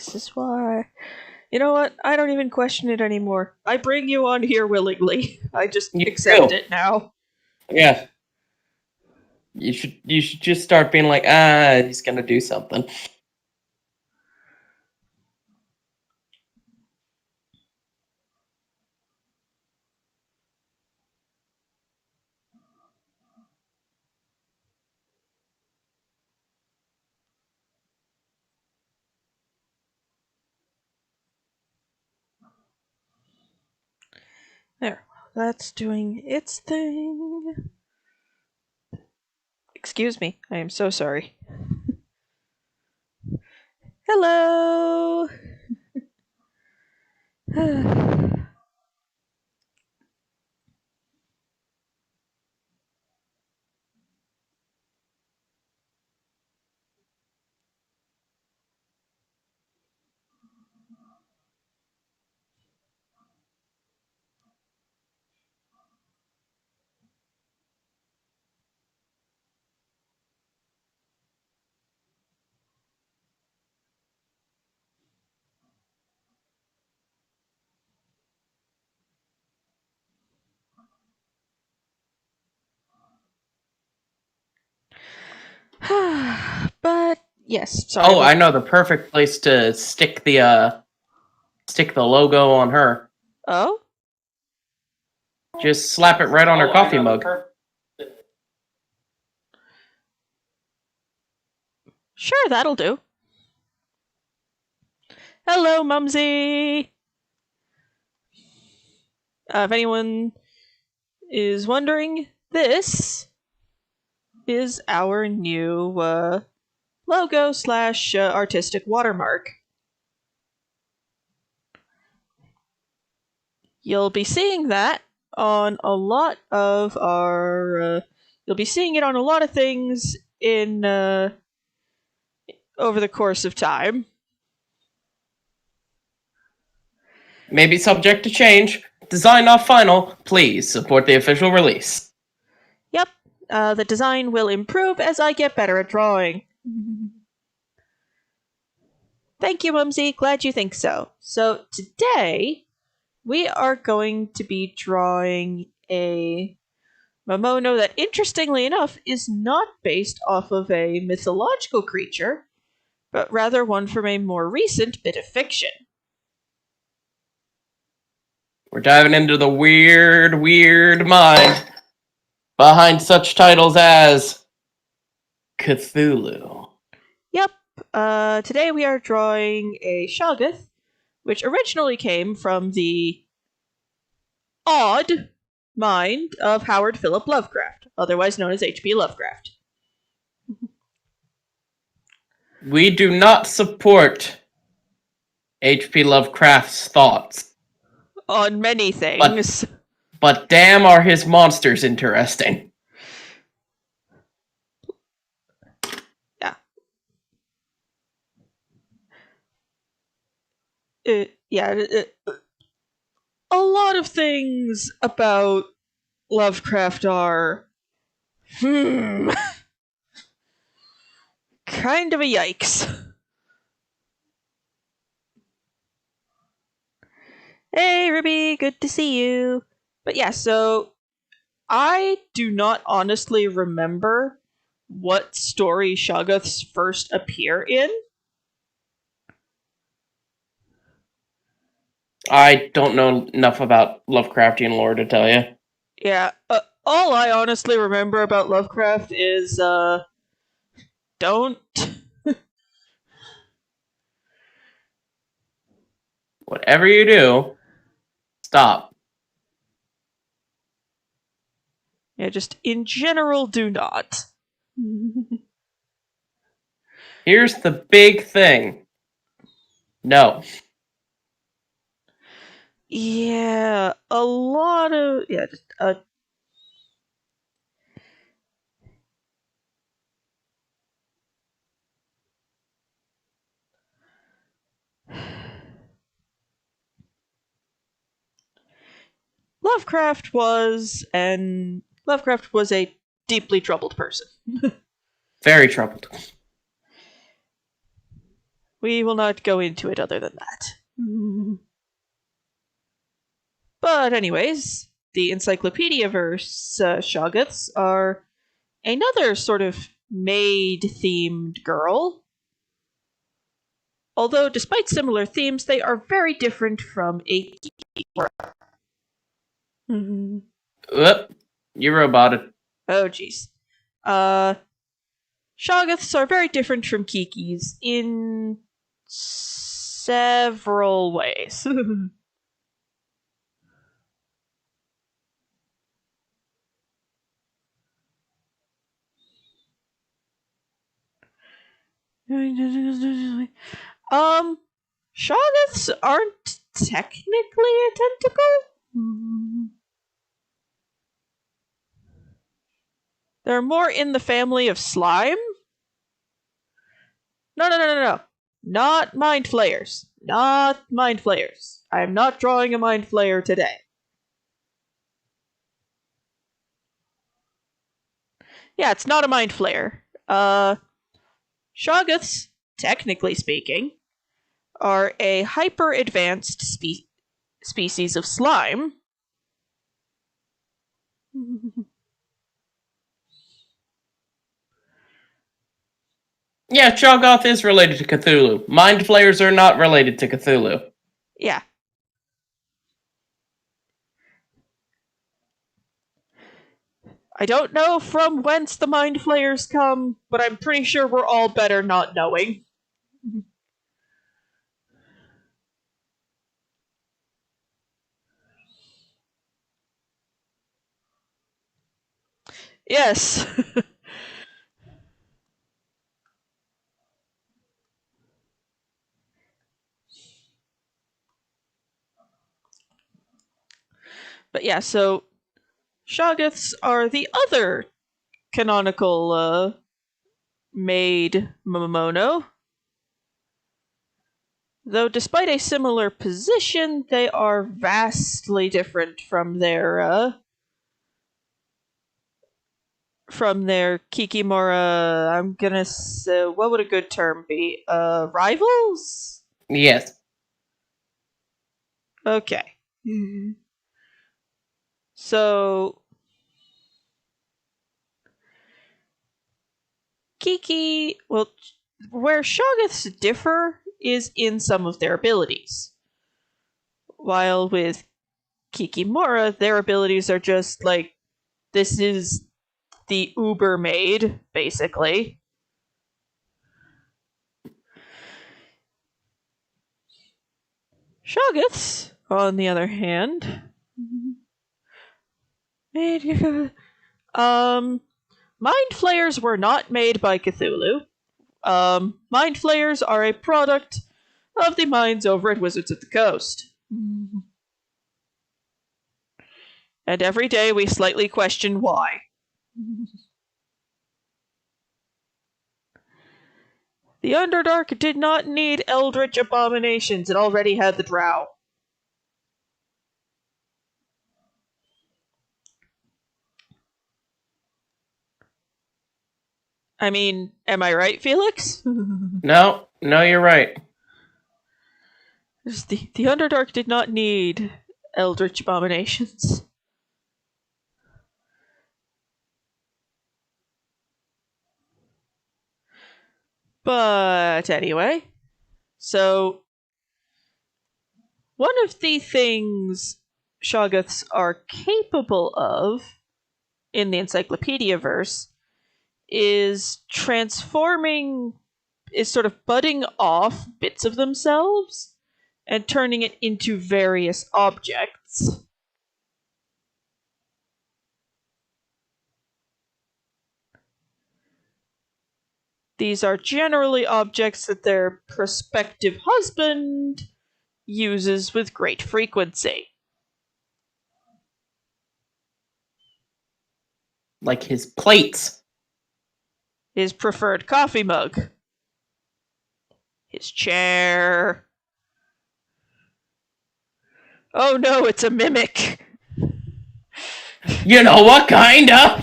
This is why. You know what? I don't even question it anymore. I bring you on here willingly. I just You accept do. it now. Yeah. You should just start being like, he's gonna do something. There. That's doing its thing. Excuse me. I am so sorry. Hello! But, yes, sorry. Oh, I know the perfect place to stick the logo on her. Oh? Just slap it right on her coffee mug. Sure, that'll do. Hello, Mumsy! If anyone is wondering, this is our new logo slash artistic watermark. You'll be seeing that on a lot of our. You'll be seeing it on a lot of things in over the course of time. Maybe subject to change. Design not final. Please support the official release. Yep, the design will improve as I get better at drawing. Thank you, Mumsy. Glad you think so. So today we are going to be drawing a Momono that, interestingly enough, is not based off of a mythological creature, but rather one from a more recent bit of fiction. We're diving into the weird, weird mind behind such titles as Cthulhu. Yep, today we are drawing a Shoggoth, which originally came from the odd mind of Howard Philip Lovecraft, otherwise known as H.P. Lovecraft. We do not support H.P. Lovecraft's thoughts. On many things. But damn are his monsters interesting. Yeah. A lot of things about Lovecraft are kind of a yikes. Hey, Ruby, good to see you. But yeah, so I do not honestly remember what story Shoggoths first appear in. I don't know enough about Lovecraftian lore to tell you. Yeah, all I honestly remember about Lovecraft is, don't. Whatever you do, stop. Yeah, just in general, do not. Here's the big thing. No. Yeah, a lot of. Yeah, just. Lovecraft was a deeply troubled person. Very troubled. We will not go into it other than that. But anyways, the Encyclopedia-verse Shoggoths are another sort of maid-themed girl. Although, despite similar themes, they are very different from a Whoop, you roboted. Oh, jeez. Shoggoths are very different from Kikis in several ways. Shoggoths aren't technically a tentacle. They're more in the family of slime. No. Not mind flayers. Not mind flayers. I am not drawing a mind flayer today. Yeah, it's not a mind flayer. Shoggoths, technically speaking, are a hyper advanced species of slime. Yeah, Shoggoth is related to Cthulhu. Mind flayers are not related to Cthulhu. Yeah. I don't know from whence the mind flayers come, but I'm pretty sure we're all better not knowing. Yes. But yeah, so Shoggoths are the other canonical maid Momono. Though despite a similar position, they are vastly different from their Kikimora. I'm gonna say, what would a good term be? Rivals? Yes. Okay. So Kiki, well, where Shoggoths differ is in some of their abilities. While with Kikimora, their abilities are just like, this is the Uber maid, basically. Shoggoths, on the other hand, mind flayers were not made by Cthulhu. Mind flayers are a product of the minds over at Wizards of the Coast. And every day we slightly question why. The Underdark did not need eldritch abominations, it already had the drow. I mean, am I right, Felix? No, you're right. The Underdark did not need eldritch abominations. But anyway, so one of the things Shoggoths are capable of in the Encyclopedia verse is sort of budding off bits of themselves and turning it into various objects. These are generally objects that their prospective husband uses with great frequency. Like his plates. His preferred coffee mug. His chair. Oh no, it's a mimic. You know what, kinda?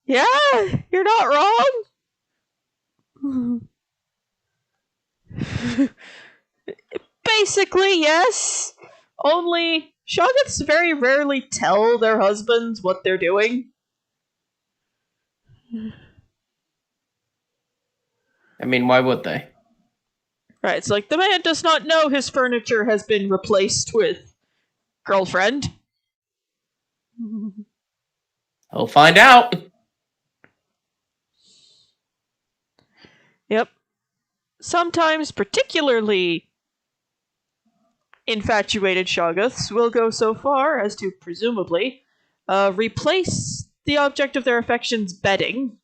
Yeah, you're not wrong. Basically, yes. Only Shoggoths very rarely tell their husbands what they're doing. I mean, why would they? Right, it's like the man does not know his furniture has been replaced with girlfriend. He'll find out. Yep. Sometimes, particularly infatuated Shoggoths will go so far as to, presumably, replace the object of their affection's bedding.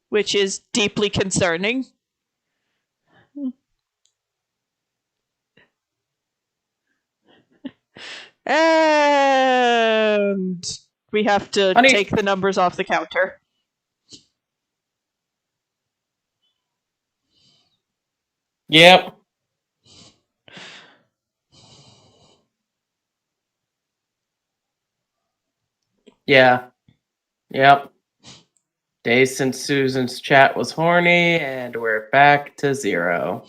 Which is deeply concerning. And we have to Honey. take the numbers off the counter. Yep. Yeah. Yep. Days since Susan's chat was horny, and we're back to 0.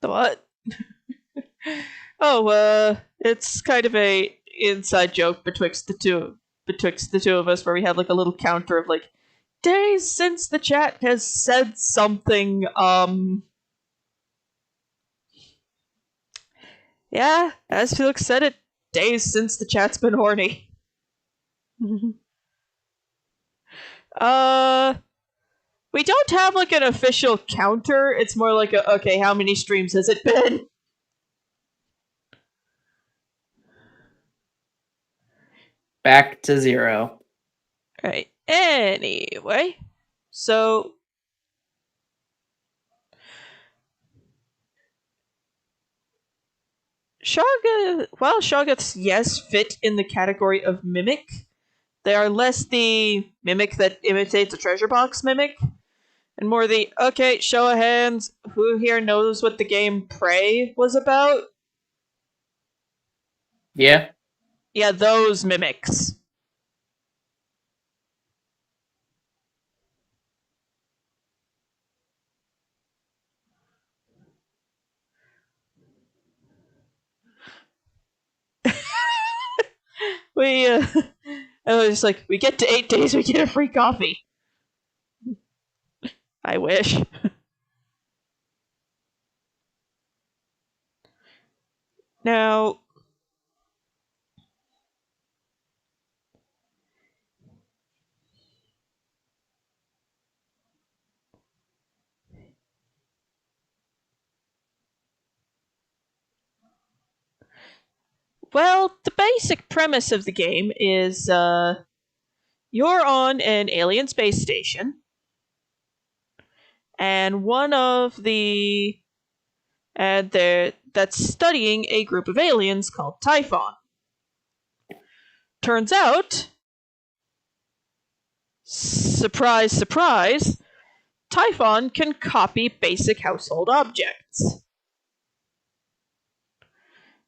What? Oh, it's kind of a inside joke betwixt the two of us, where we have like a little counter of like days since the chat has said something. Yeah, as Felix said it, days since the chat's been horny. We don't have like an official counter. It's more like okay, how many streams has it been? Back to 0. Right. Anyway, so while Shoggoths, yes, fit in the category of mimic, they are less the mimic that imitates a treasure box mimic, and more the, okay, show of hands, who here knows what the game Prey was about? Yeah. Yeah, those mimics. we, I was just like, we get to 8 days, we get a free coffee. I wish. Now, well, the basic premise of the game is you're on an alien space station, and one of the that's studying a group of aliens called Typhon. Turns out, surprise, surprise, Typhon can copy basic household objects.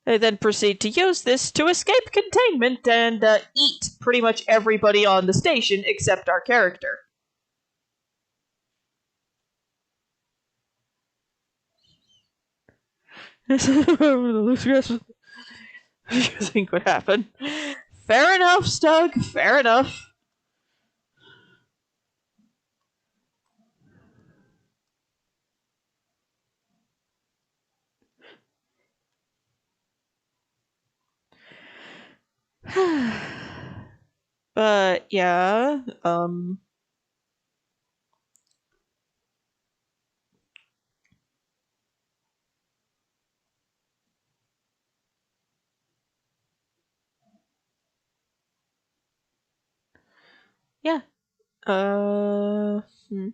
They then proceed to use this to escape containment and eat pretty much everybody on the station except our character. You think would happen? Fair enough, Stug. Fair enough. But yeah, yeah. Hmm.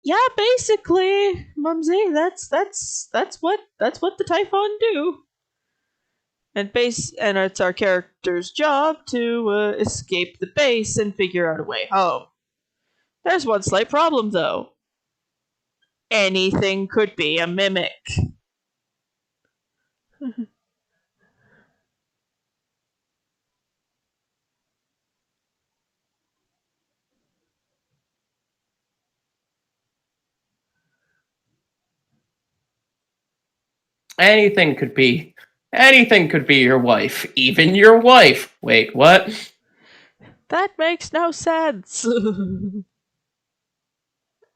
Yeah, basically, Mumsy, that's what the Typhon do. And it's our character's job to escape the base and figure out a way home. There's one slight problem, though. Anything could be a mimic. Anything could be. Anything could be your wife. Even your wife. Wait, what? That makes no sense.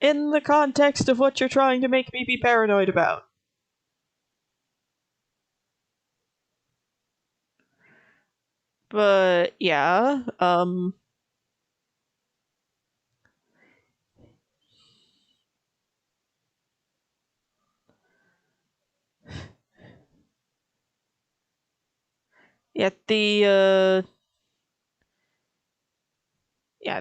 In the context of what you're trying to make me be paranoid about. But yeah, yeah, yeah,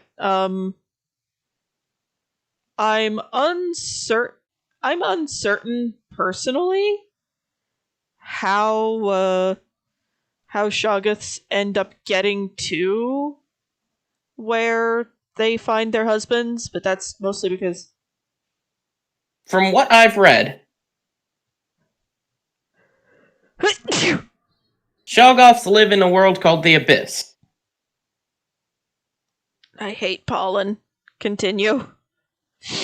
I'm uncertain. I'm uncertain personally how Shoggoths end up getting to where they find their husbands, but that's mostly because From what I've read, Shoggoths live in a world called the Abyss. I hate pollen. Continue.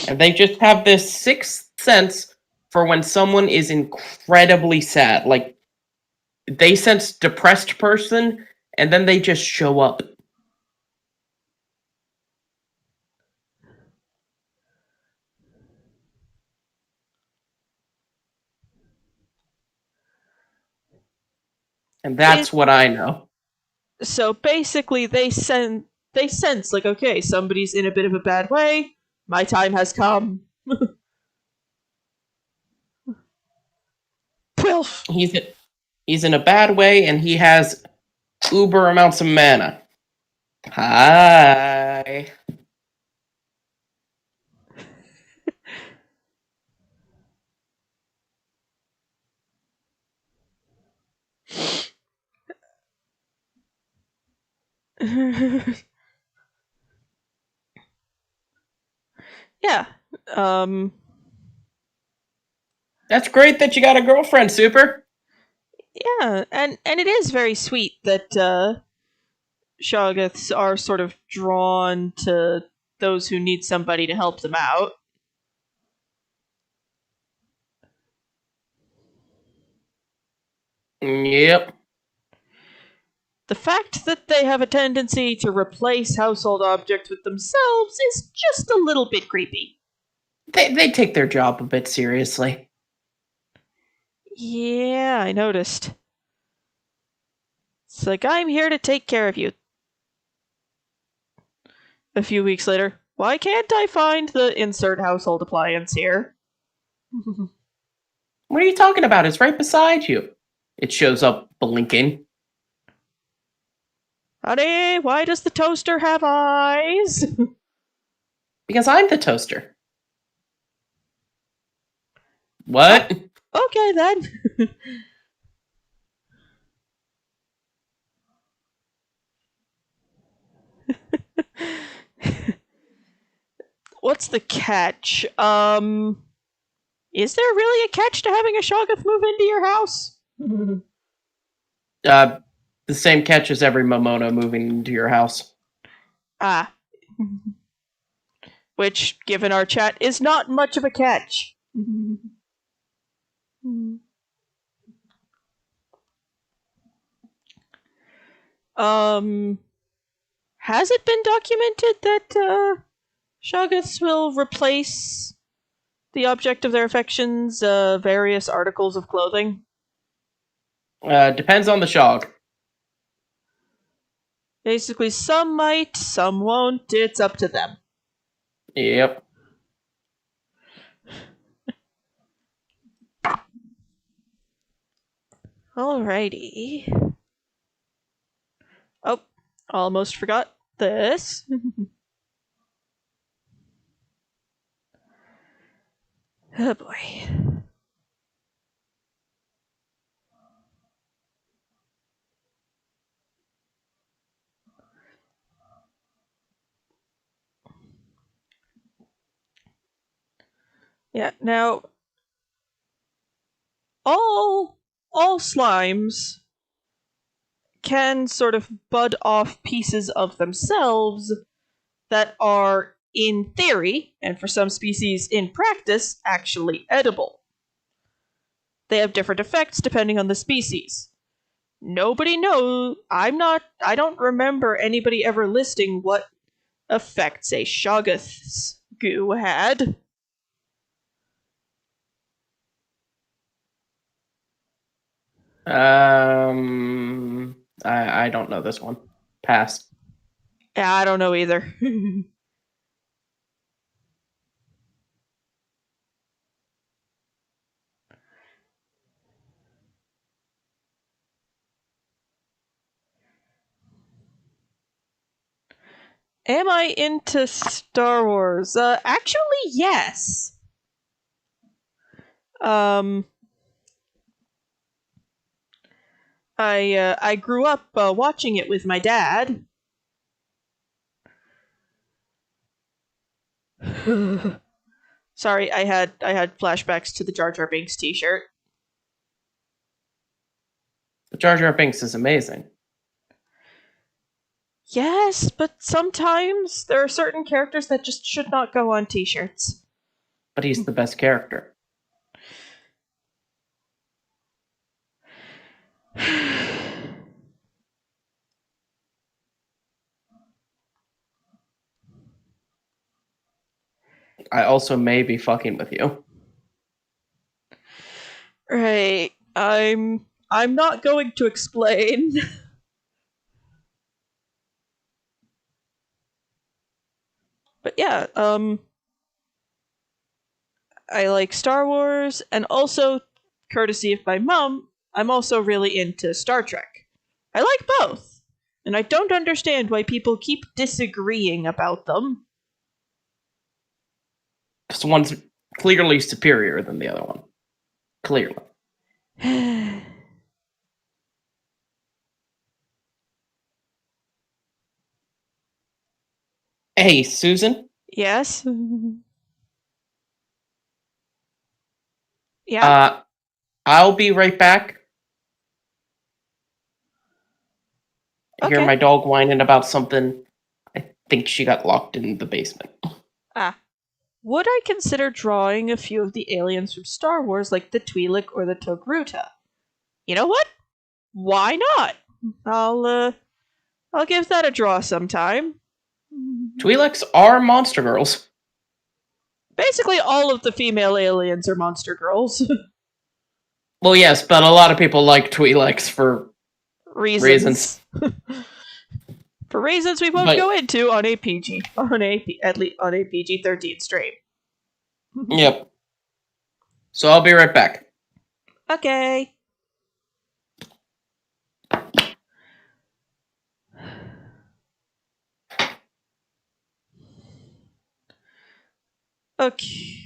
And they just have this sixth sense for when someone is incredibly sad. Like, they sense depressed person, and then they just show up. And that's It what I know. so basically they sense like, okay, somebody's in a bit of a bad way. My time has come. Pilf. He's in a bad way, and he has uber amounts of mana. Hi. Yeah. Um. That's great that you got a girlfriend, Super. Yeah, and it is very sweet that Shoggoths are sort of drawn to those who need somebody to help them out. Yep. The fact that they have a tendency to replace household objects with themselves is just a little bit creepy. They take their job a bit seriously. Yeah, I noticed. It's like, I'm here to take care of you. A few weeks later, why can't I find the insert household appliance here? What are you talking about? It's right beside you. It shows up blinking. Honey, why does the toaster have eyes? Because I'm the toaster. Oh, What? okay then. What's the catch? Is there really a catch to having a Shoggoth move into your house? Uh, the same catch as every Momono moving into your house. Ah. Which, given our chat, is not much of a catch. um, has it been documented that Shoggoths will replace the object of their affections, various articles of clothing? Depends on the Shog. Basically, some might, some won't. It's up to them. Yep. Alrighty. Oh, almost forgot this. Oh boy. Yeah. Now, all slimes can sort of bud off pieces of themselves that are, in theory, and for some species in practice, actually edible. They have different effects depending on the species. Nobody knows. I don't remember anybody ever listing what effects a Shoggoth's goo had. I don't know this one. Pass. Yeah, I don't know either. Am I into Star Wars? Actually, yes. Um, I grew up watching it with my dad. Sorry, I had flashbacks to the Jar Jar Binks T-shirt. The Jar Jar Binks is amazing, Yes, but sometimes there are certain characters that just should not go on T-shirts. but he's the best character. I also may be fucking with you. Right. I'm not going to explain. But yeah, I like Star Wars, and also, courtesy of my mom, I'm also really into Star Trek. I like both, and I don't understand why people keep disagreeing about them. Because one's clearly superior than the other one. Clearly. Hey, Susan. Yes? Yeah? Uh, I'll be right back. I hear Okay. my dog whining about something. I think she got locked in the basement. Ah. Would I consider drawing a few of the aliens from Star Wars, like the Twi'lek or the Togruta? You know what? Why not? I'll give that a draw sometime. Twi'leks are monster girls. Basically, all of the female aliens are monster girls. Well, yes, but a lot of people like Twi'leks for reasons. Reasons. For reasons we won't go But, into on a PG at least on a PG-13 stream. yep. So I'll be right back. Okay. Okay.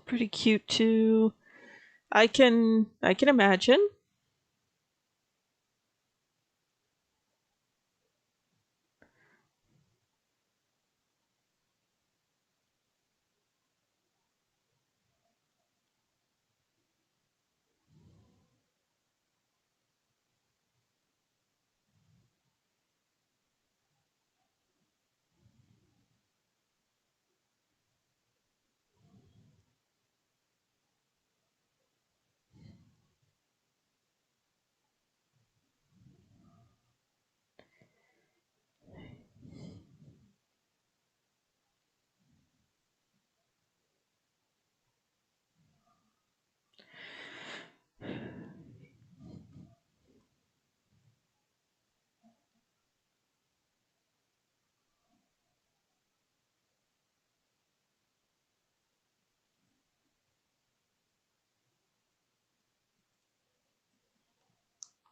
Pretty cute too. I can imagine.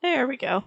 There we go.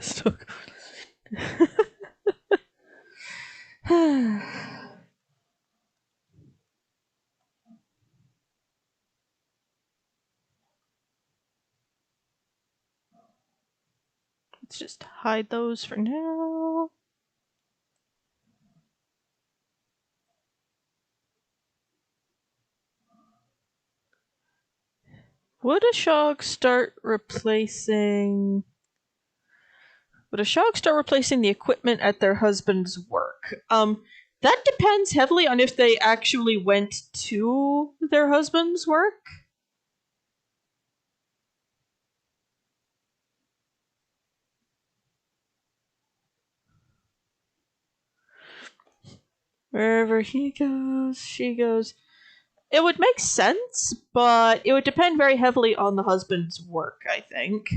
So- Let's just hide those for now. Would a Shoggoth start replacing the equipment at their husband's work? That depends heavily on if they actually went to their husband's work. Wherever he goes, she goes. It would make sense, but it would depend very heavily on the husband's work, I think.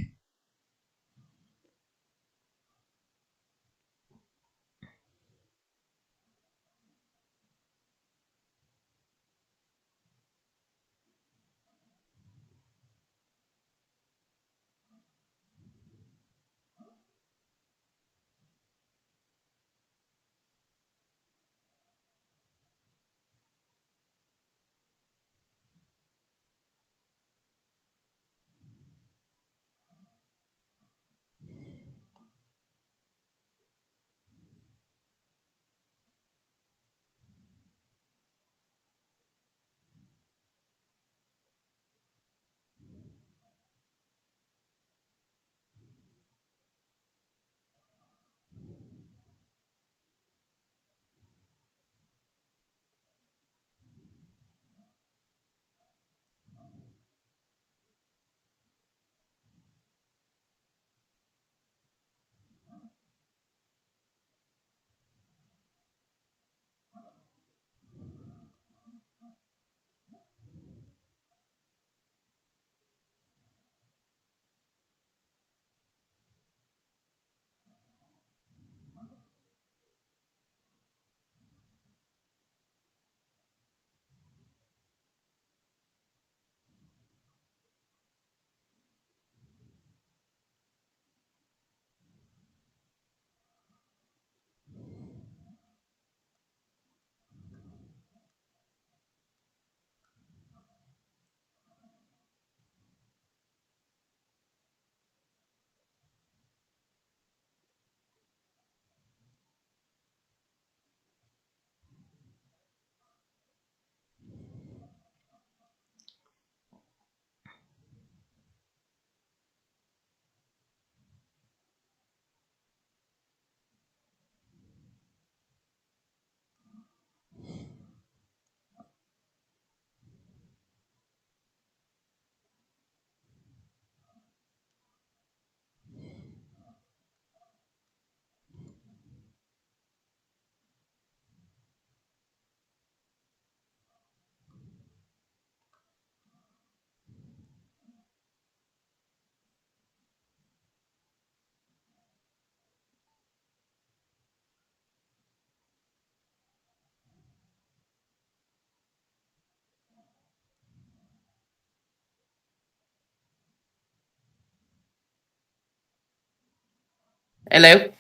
Hello,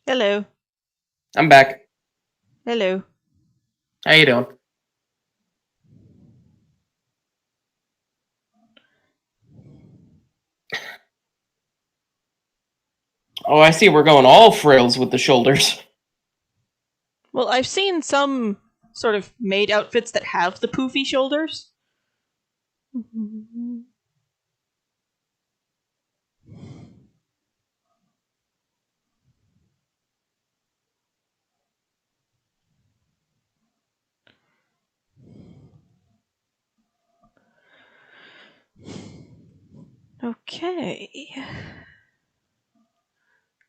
Hello. I'm back. Hello. How you doing? Oh, I see. We're going all frills with the shoulders. Well, I've seen some sort of maid outfits that have the poofy shoulders. Okay.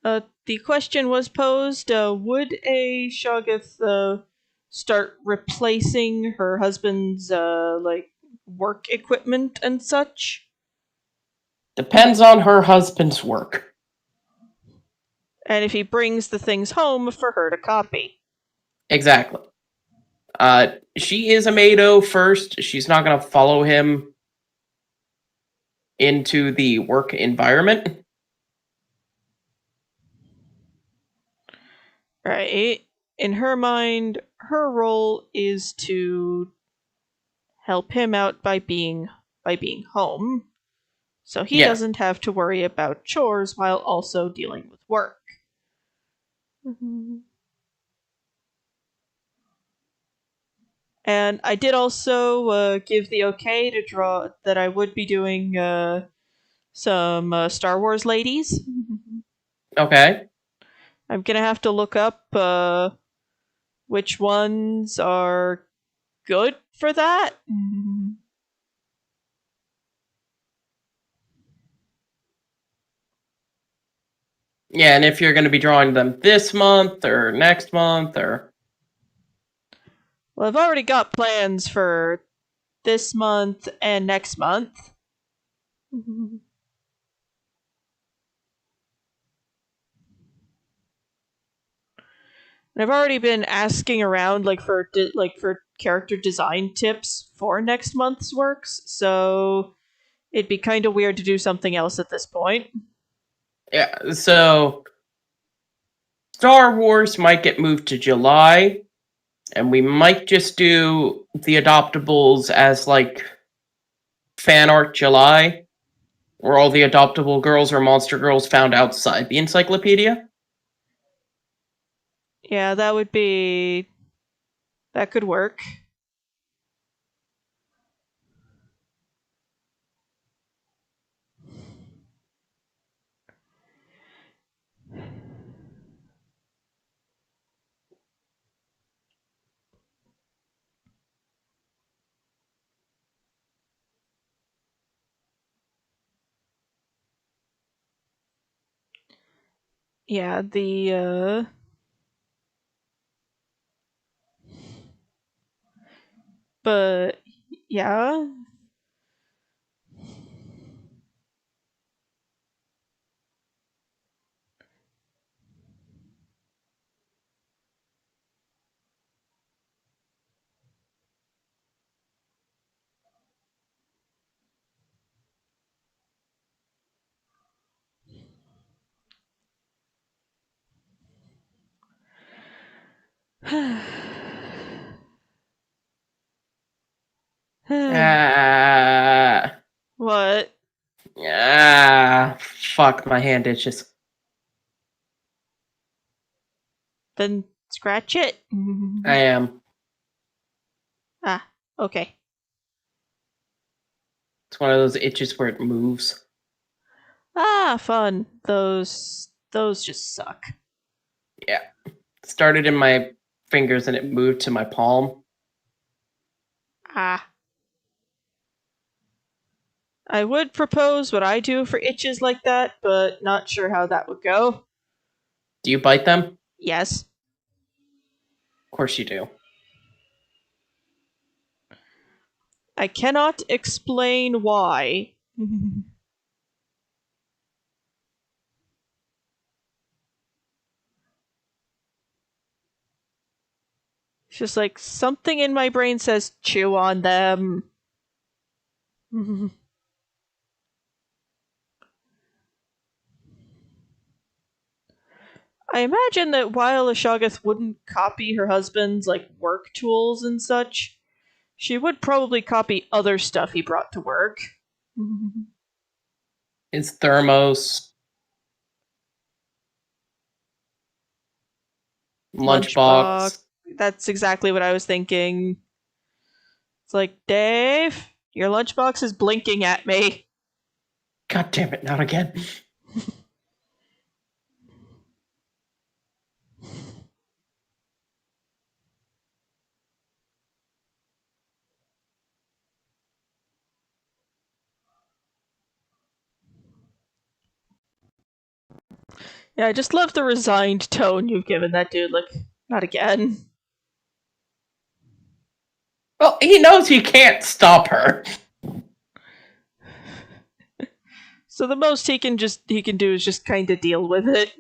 The question was posed, would a Shoggoth start replacing her husband's work equipment and such? Depends on her husband's work. And if he brings the things home for her to copy. Exactly. She is a Maido first. She's not going to follow him into the work environment. Right? In her mind, her role is to help him out by being home, so he Yeah. doesn't have to worry about chores while also dealing with work. And I did also give the okay to draw that I would be doing some Star Wars ladies. Okay. I'm gonna have to look up which ones are good for that. Yeah, and if you're going to be drawing them this month or next month or Well, I've already got plans for this month and next month. And I've already been asking around for character design tips for next month's works, so it'd be kind of weird to do something else at this point. yeah, so Star Wars might get moved to July, and we might just do the adoptables as like fan art July, where all the adoptable girls or monster girls found outside the encyclopedia. Yeah, that could work. Yeah, but yeah. Ah, What? fuck, my hand itches. Then scratch it. I am. Ah, okay. It's one of those itches where it moves. Ah, fun. Those just suck. Yeah. Started in my fingers and it moved to my palm. Ah. I would propose what I do for itches like that, but not sure how that would go. Do you bite them? Yes. Of course you do. I cannot explain why. It's just like something in my brain says chew on them. I imagine that while a Shoggoth wouldn't copy her husband's like work tools and such, she would probably copy other stuff he brought to work. His thermos, Lunchbox. lunchbox. That's exactly what I was thinking. It's like, Dave, your lunchbox is blinking at me. God damn it, not again. Yeah, I just love the resigned tone you've given that dude. Like, not again. Well, he knows he can't stop her. So the most he can do is just kind of deal with it.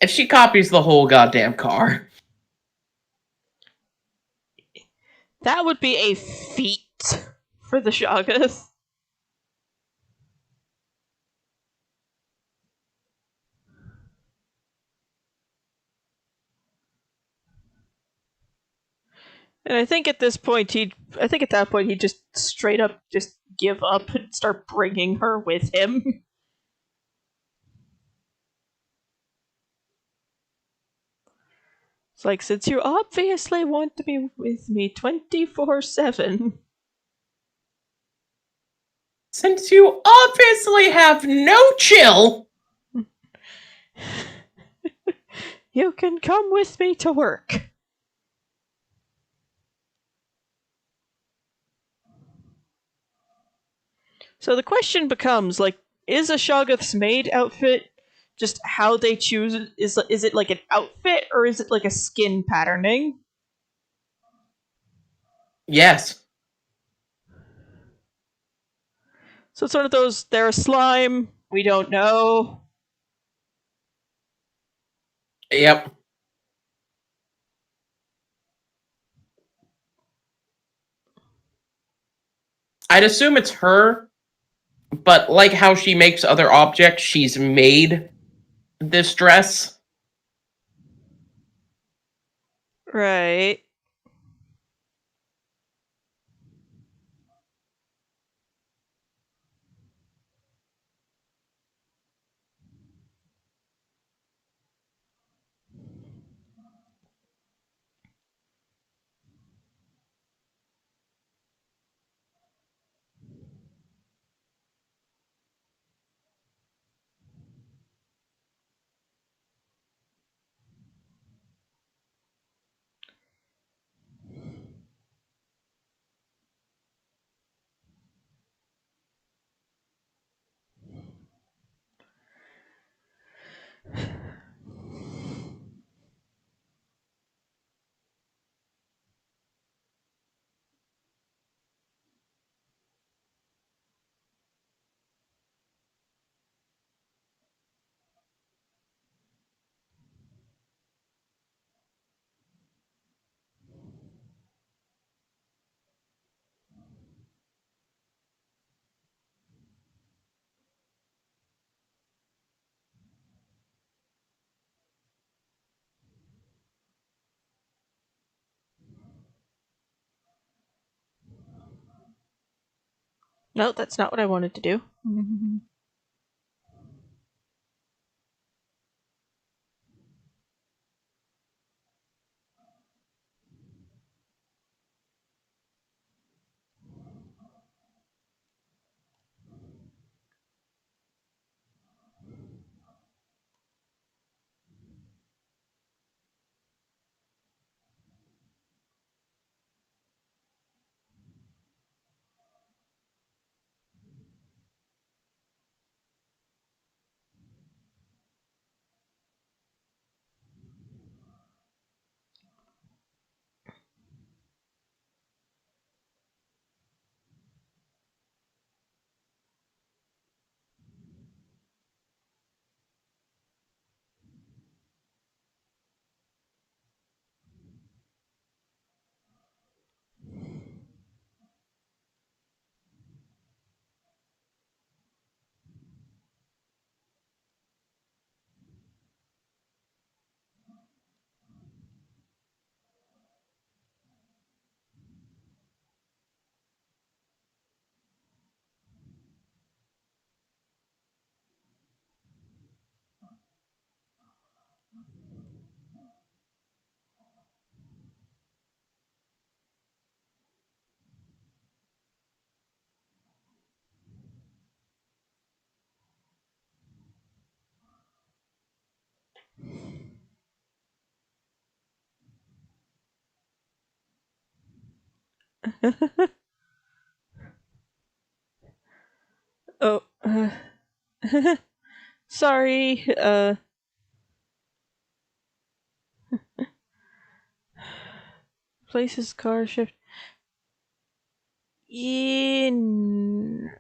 If she copies the whole goddamn car. That would be a feat for the Shoggoth. And I think at that point he'd just straight up just give up and start bringing her with him. It's like, since you obviously want to be with me 24/7. Since you obviously have no chill. You can come with me to work. So the question becomes, like, is a Shoggoth's maid outfit just how they choose? Is it like an outfit, or is it like a skin patterning? Yes. So it's one of those, they're a slime, we don't know. Yep. I'd assume it's her, but like how she makes other objects, she's made this dress. Right. No, that's not what I wanted to do. Oh, sorry. Places car shift. No.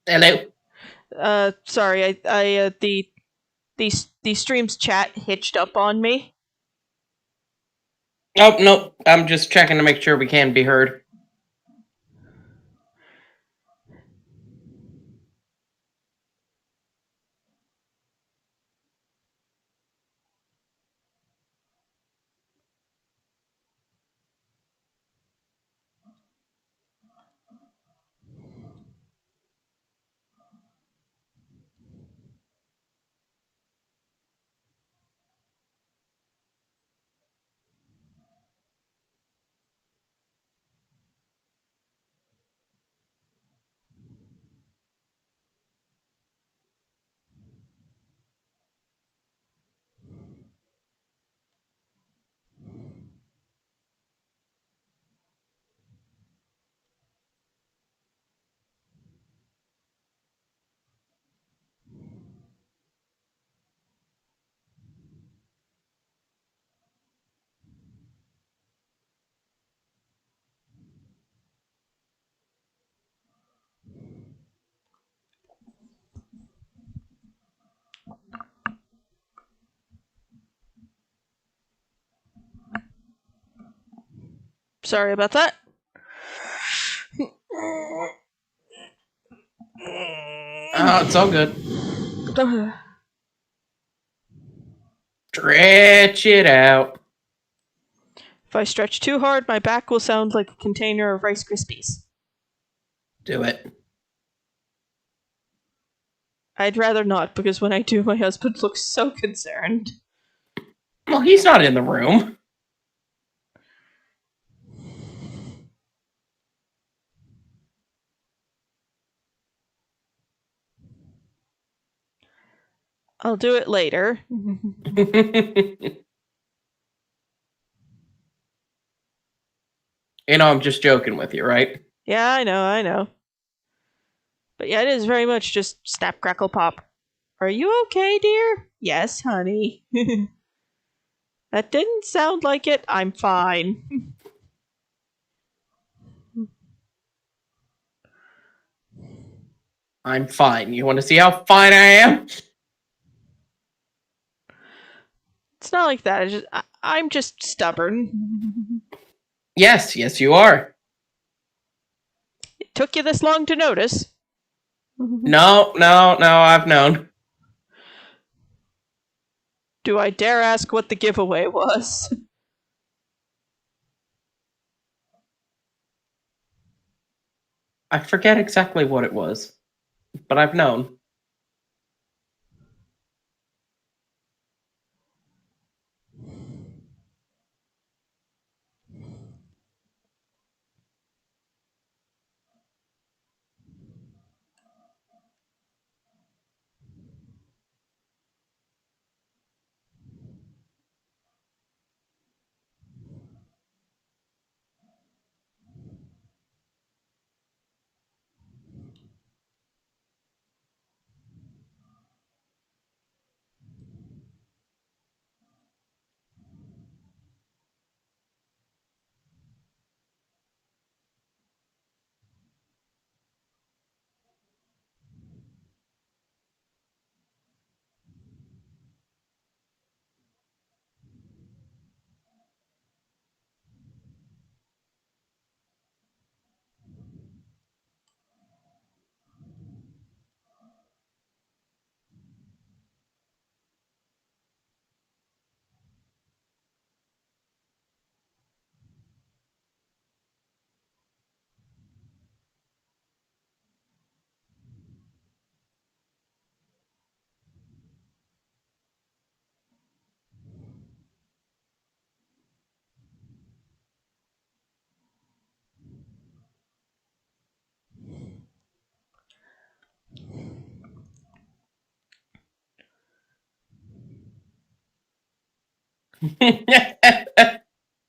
Hello. Sorry, the stream's chat hitched up on me. Oh, no, I'm just checking to make sure we can be heard. Sorry about that. Oh, it's all good. Stretch it out. If I stretch too hard, my back will sound like a container of Rice Krispies. Do it. I'd rather not, because when I do, my husband looks so concerned. Well, he's not in the room. I'll do it later. I'm just joking with you, right? Yeah, I know. But yeah, it is very much just snap, crackle, pop. Are you okay, dear? Yes, honey. That didn't sound like it. I'm fine. I'm fine. You want to see how fine I am? It's not like that. I'm just stubborn. Yes, you are. It took you this long to notice. No, I've known. Do I dare ask what the giveaway was? I forget exactly what it was, but I've known.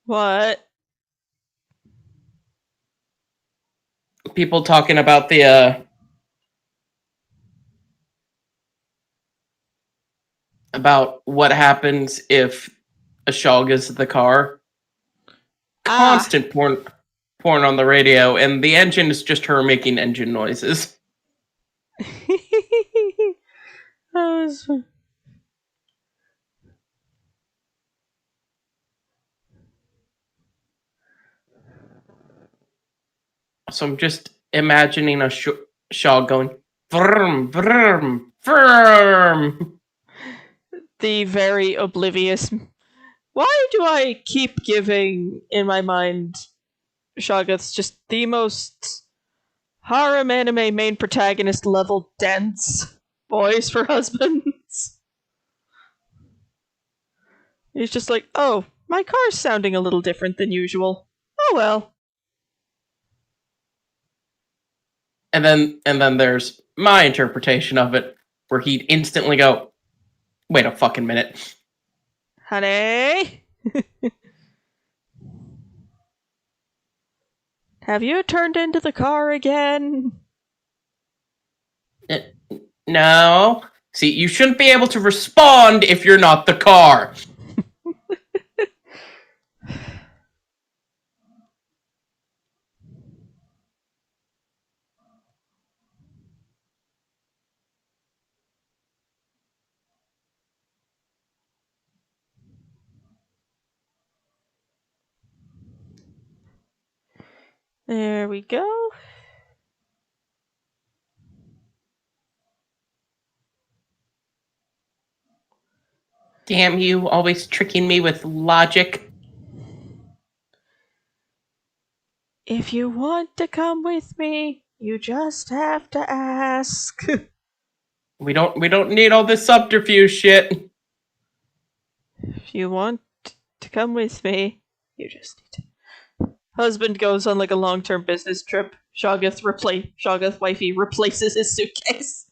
What? People talking about about what happens if a Shoggoth is the car. Constant porn on the radio, and the engine is just her making engine noises. That was fun. So I'm just imagining a Shaw going, vroom, vroom, vroom. The very oblivious. Why do I keep giving, in my mind, Shoggoth's just the most harem anime main protagonist level dense voice for husbands? He's just like, oh, my car's sounding a little different than usual. Oh well. And then there's my interpretation of it, where he'd instantly go, wait a fucking minute. Honey? Have you turned into the car again? "Eh, No. See, you shouldn't be able to respond if you're not the car. There we go. Damn you, always tricking me with logic. If you want to come with me, you just have to ask. We don't need all this subterfuge shit. If you want to come with me, you just need to. Husband goes on like a long-term business trip. Shoggoth wifey replaces his suitcase.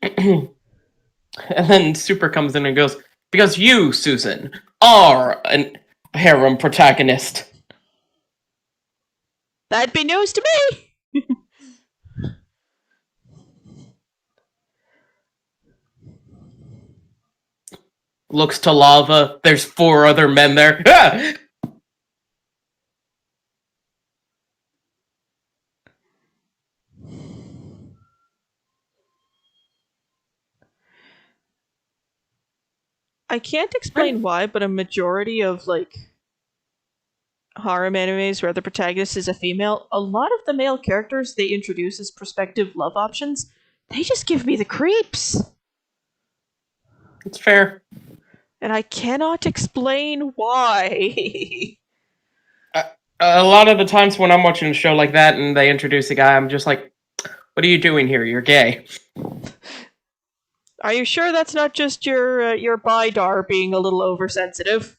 And then Super comes in and goes, because you, Susan, are a harem protagonist. That'd be news to me. Looks to lava. There's 4 other men there. Ah! I can't explain why, but a majority of like harem animes where the protagonist is a female, a lot of the male characters they introduce as prospective love options, they just give me the creeps. It's fair. And I cannot explain why. A lot of the times when I'm watching a show like that and they introduce a guy, I'm just like, what are you doing here? You're gay. Are you sure that's not just your Bidar being a little oversensitive?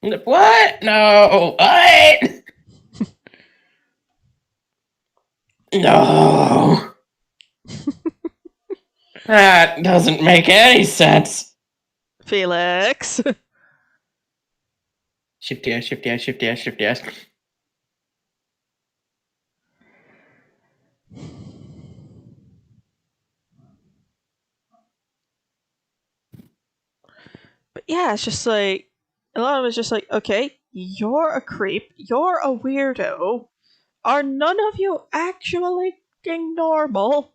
What? No. What? No. That doesn't make any sense. Felix. Shift yes, shift yes, shift yes, shift yes. But yeah, it's just like a lot of it's just like, okay, you're a creep, you're a weirdo. Are none of you actually being normal?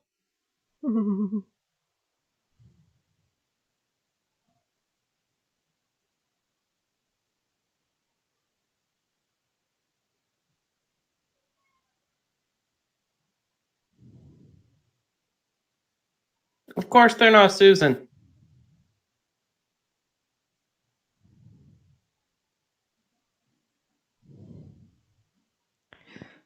Of course they're not Susan.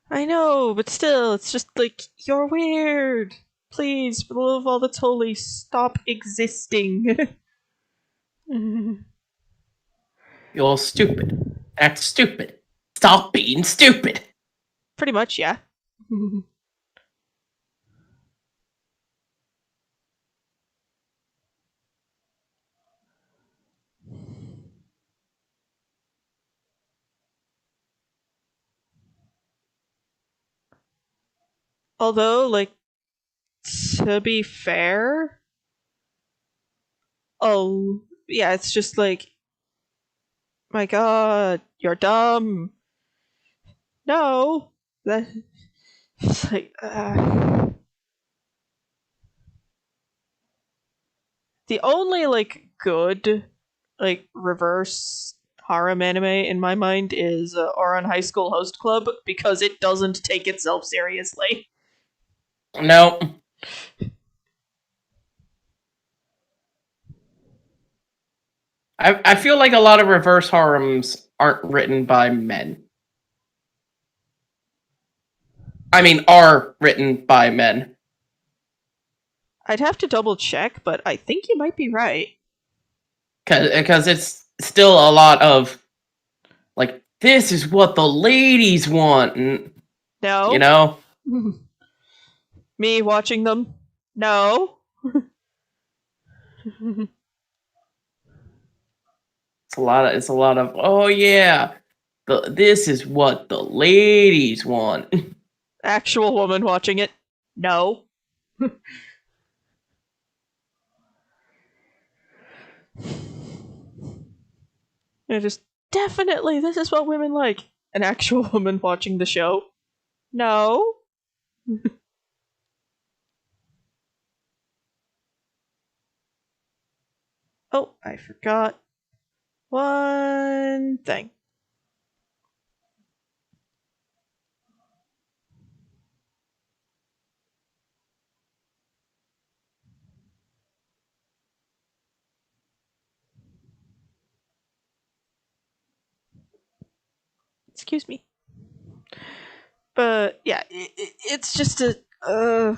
I know, but still, it's just like, you're weird. Please, for the love of all that's holy, stop existing. You're stupid. Act stupid. Stop being stupid. Pretty much, yeah. Although, like, to be fair, oh, yeah, it's just like, my god, You're dumb. No. That. It's like. The only, like, good, like, reverse harem anime in my mind is Ouran High School Host Club because it doesn't take itself seriously. No. I feel like a lot of reverse harems aren't written by men. I mean, are written by men. I'd have to double check, but I think you might be right. Because it's still a lot of, like, this is what the ladies want. And, No. you know? Me watching them? No. It's a lot of, oh yeah, this is what the ladies want. Actual woman watching it? No. It is definitely, this is what women like. An actual woman watching the show? No. Oh, I forgot one thing. Excuse me. But yeah, it's just a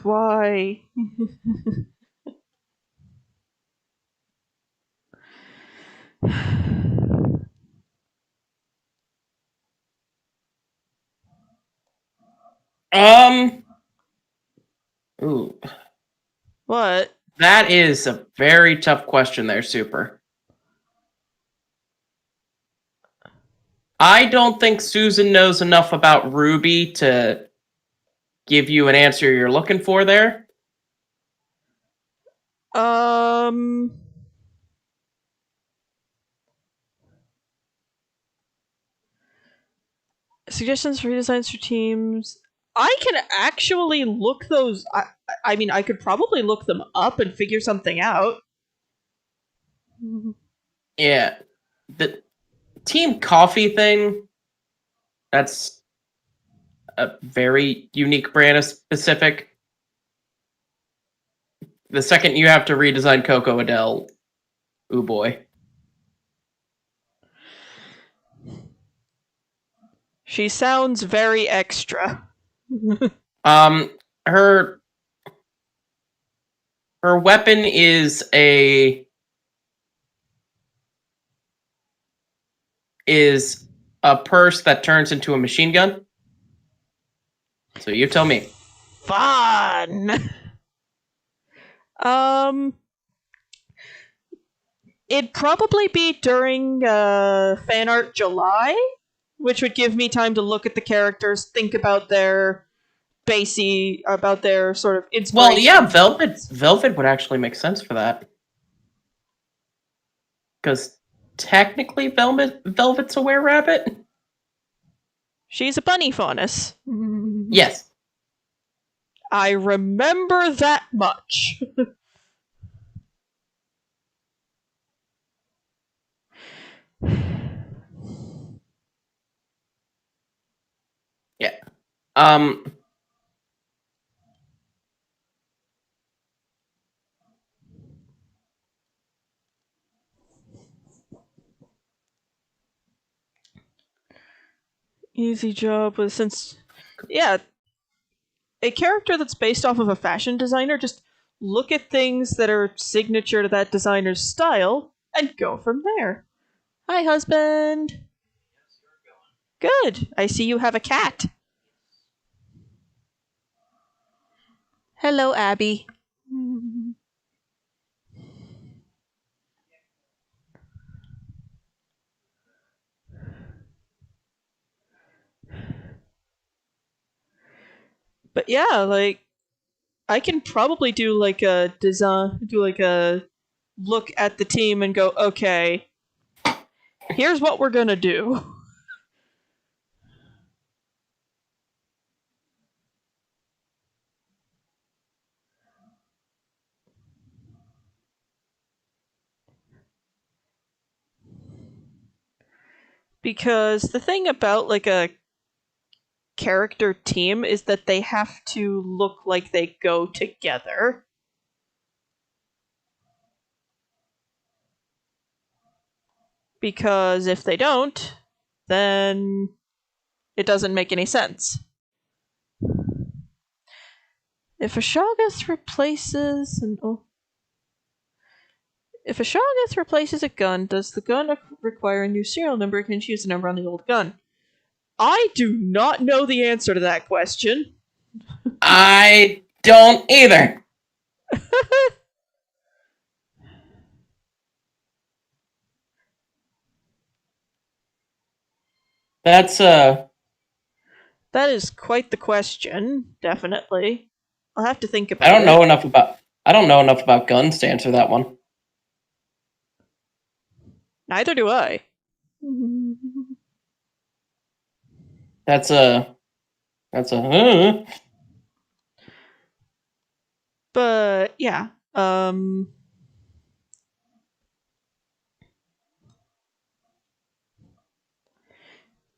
why? Ooh, What? that is a very tough question there, Super. I don't think Susan knows enough about Ruby to give you an answer you're looking for there. Suggestions for redesigns for teams. I can actually look those. I mean, I could probably look them up and figure something out. Yeah. The Team Coffee thing, that's a very unique brand of specific. The second you have to redesign Coco Adele, ooh boy. She sounds very extra. Her weapon is a purse that turns into a machine gun. So you tell me. Fun. It'd probably be during fan art July, which would give me time to look at the characters, think about their about their sort of inspiration. Well, yeah, Velvet would actually make sense for that. Because technically Velvet's a were-rabbit. She's a bunny faunus. Yes. I remember that much. Yeah. Easy job with since yeah, a character that's based off of a fashion designer, just look at things that are signature to that designer's style and go from there. Hi, husband. Good. I see you have a cat. Hello, Abby. But yeah, like I can probably do like a design, do like a look at the team and go, okay, here's what we're gonna do. Because the thing about like a character team is that they have to look like they go together. Because if they don't, then it doesn't make any sense. If a Shoggoth replaces if a Shoggoth replaces a gun, does the gun require a new serial number? Can she use the number on the old gun? I do not know the answer to that question. I don't either. That's That is quite the question, definitely. I'll have to think about it. I don't know enough about guns to answer that one. Neither do I. That's a But yeah,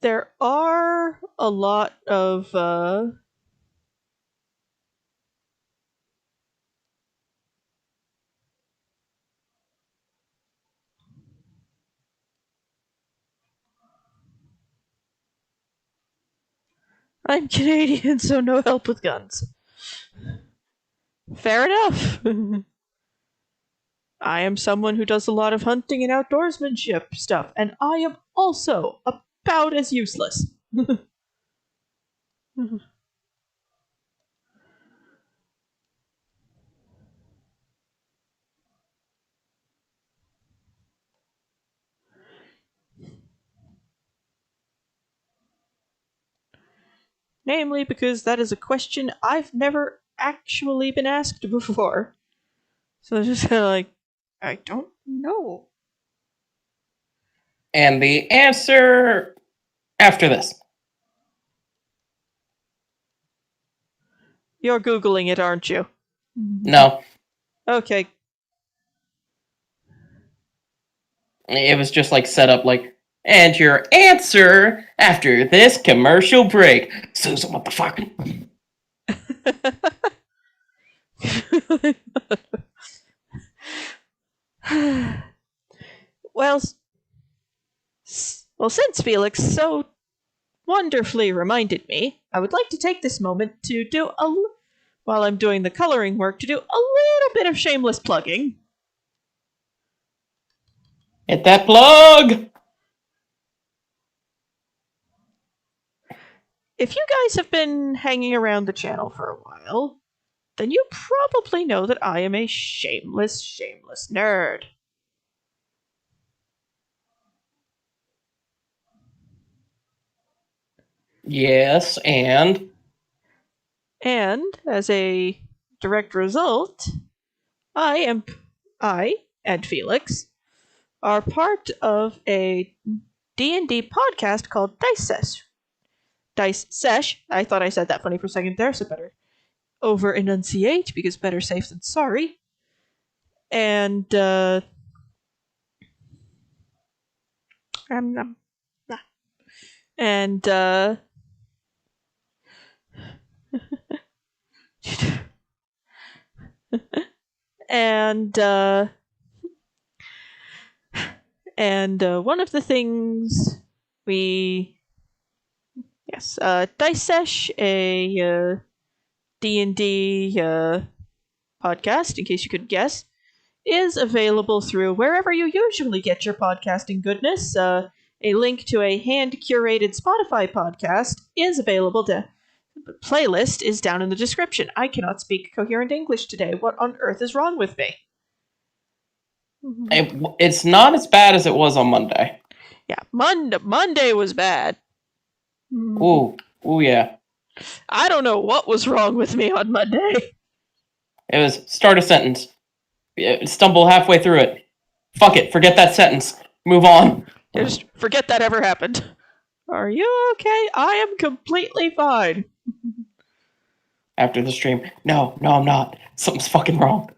there are a lot of I'm Canadian, so no help with guns. Fair enough. I am someone who does a lot of hunting and outdoorsmanship stuff, and I am also about as useless. Namely, because that is a question I've never actually been asked before. So it's just kind of like, I don't know. and the answer after this. You're Googling it, aren't you? No. Okay. It was just like set up like, and your answer after this commercial break. Susan, what the fuck? well, since Felix so wonderfully reminded me, I would like to take this moment to do while I'm doing the coloring work, to do a little bit of shameless plugging. Hit that plug! If you guys have been hanging around the channel for a while, then you probably know that I am a shameless nerd. Yes, and And as a direct result, I and Felix are part of a D&D podcast called Dice Sesh. I thought I said that funny for a second there, so better over enunciate because better safe than sorry. And and and one of the things Dice Sesh, a D&D podcast, in case you couldn't guess, is available through wherever you usually get your podcasting goodness. A link to a hand-curated Spotify podcast is available. The playlist is down in the description. I cannot speak coherent English today. What on earth is wrong with me? it's not as bad as it was on Monday. Yeah, Monday was bad. Ooh, yeah. I don't know what was wrong with me on Monday. It was start a sentence. Stumble halfway through it. Fuck it, forget that sentence. Move on. Just forget that ever happened. Are you okay? I am completely fine. After the stream. No, I'm not. Something's fucking wrong.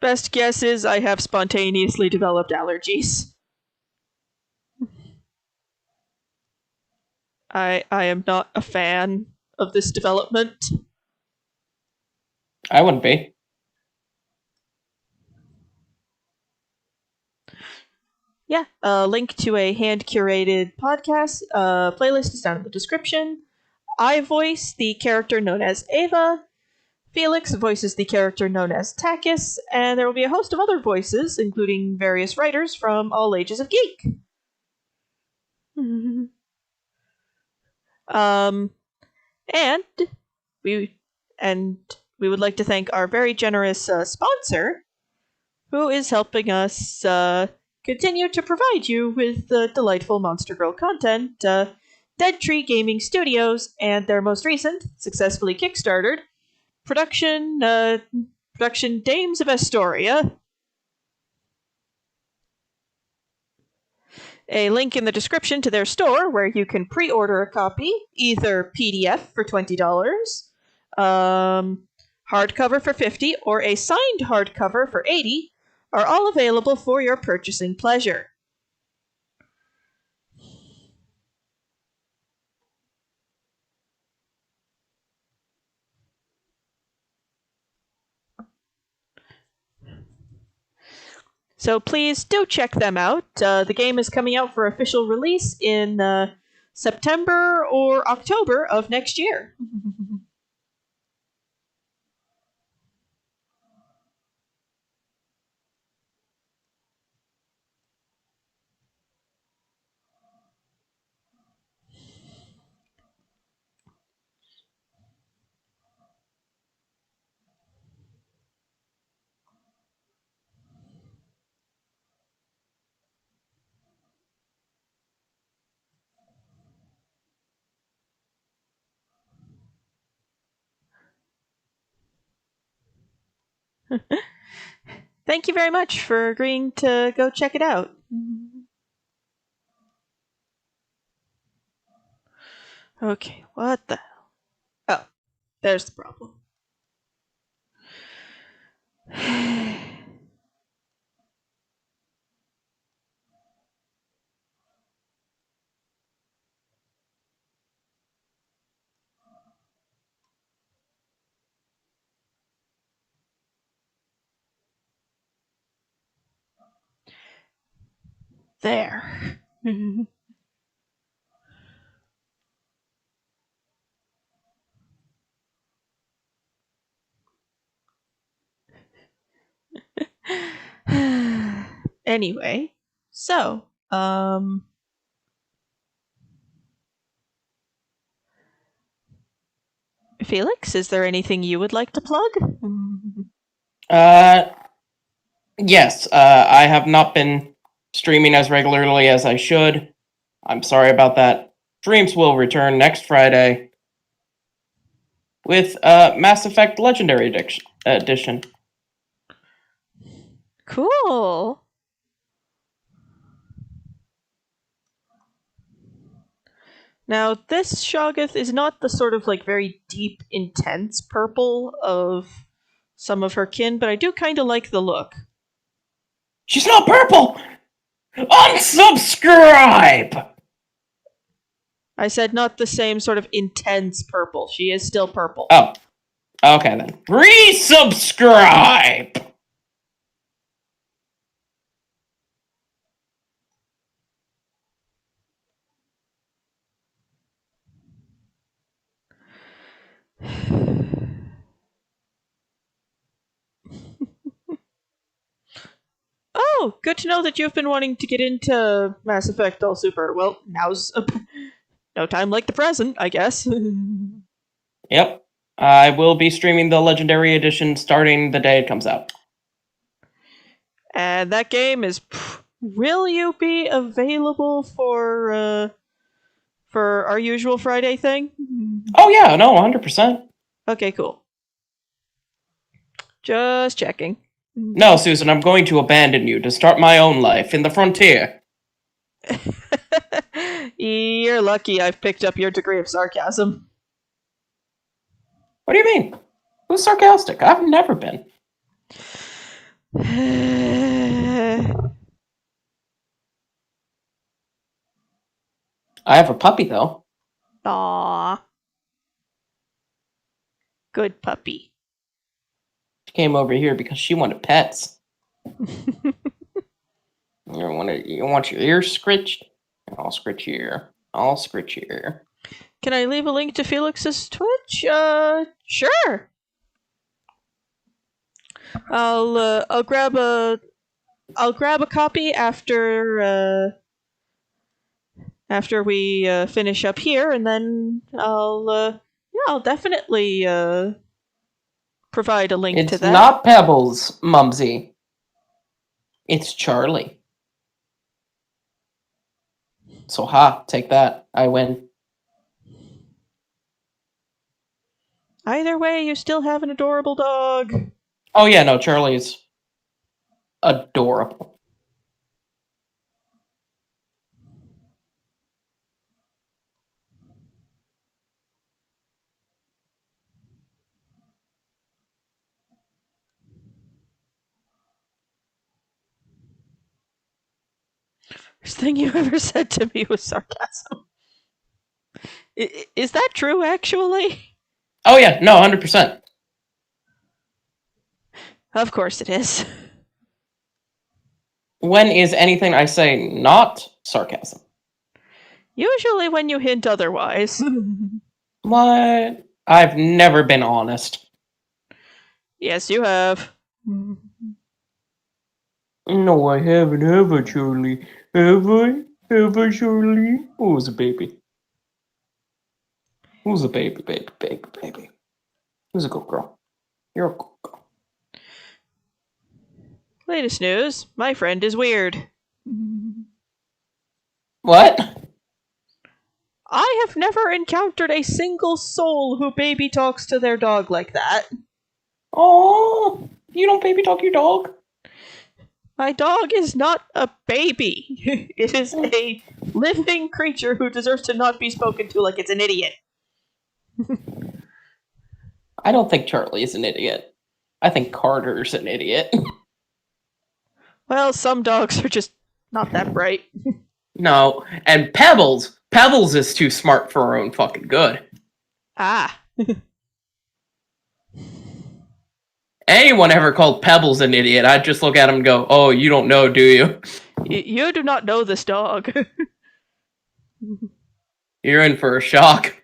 Best guess is I have spontaneously developed allergies. I am not a fan of this development. I wouldn't be. Yeah, a link to a hand-curated podcast playlist is down in the description. I voice the character known as Ava. Felix voices the character known as Takis, and there will be a host of other voices, including various writers from all ages of geek. um, and we and we would like to thank our very generous sponsor, who is helping us continue to provide you with delightful Monster Girl content. Dead Tree Gaming Studios and their most recent, successfully kickstarted, production Dames of Astoria. A link in the description to their store where you can pre-order a copy, either PDF for $20, hardcover for $50, or a signed hardcover for $80, are all available for your purchasing pleasure. So please do check them out. The game is coming out for official release in September or October of next year. Thank you very much for agreeing to go check it out. Okay, what the hell? Oh, there's the problem. There. Anyway, so, Felix, is there anything you would like to plug? Yes, I have not been streaming as regularly as I should. I'm sorry about that. Streams will return next Friday with Mass Effect Legendary Edition. Cool. Now, this Shoggoth is not the sort of like very deep, intense purple of some of her kin, but I do kind of like the look. She's not purple! Unsubscribe! I said not the same sort of intense purple. She is still purple. Oh. Okay then. Resubscribe! Oh, good to know that you've been wanting to get into Mass Effect All Super. Well, now's no time like the present, I guess. Yep. I will be streaming the Legendary Edition starting the day it comes out. And that game is. Will you be available for our usual Friday thing? Oh yeah, no, 100%. Okay, cool. Just checking. No, Susan, I'm going to abandon you to start my own life in the frontier. You're lucky I've picked up your degree of sarcasm. What do you mean? Who's sarcastic? I've never been. I have a puppy, though. Aw. Good puppy. She came over here because she wanted pets. You want your ears scratched? I'll scratch your ear. I'll scratch your ear. Can I leave a link to Felix's Twitch? Sure. I'll grab a copy after we finish up here, and then I'll definitely provide a link to It's that. not Pebbles, Mumsy. It's Charlie. So take that. I win. Either way, you still have an adorable dog. Oh yeah, no, Charlie's adorable. First thing you ever said to me was sarcasm. Is that true, actually? Oh yeah, no, 100%. Of course it is. When is anything I say not sarcasm? Usually when you hint otherwise. What? I've never been honest. Yes, you have. No, I haven't, have I, Charlie? Have I? Have I, Charlie? Who's a baby? Who's a baby, baby, baby, baby? Who's a good girl? You're a good girl. Latest news, my friend is weird. What? I have never encountered a single soul who baby talks to their dog like that. Oh, you don't baby talk your dog? My dog is not a baby. It is a living creature who deserves to not be spoken to like it's an idiot. I don't think Charlie is an idiot. I think Carter's an idiot. Well, some dogs are just not that bright. No, and Pebbles is too smart for her own fucking good. Ah. Anyone ever called Pebbles an idiot, I'd just look at him and go, oh, you don't know, do you? You do not know this dog. You're in for a shock.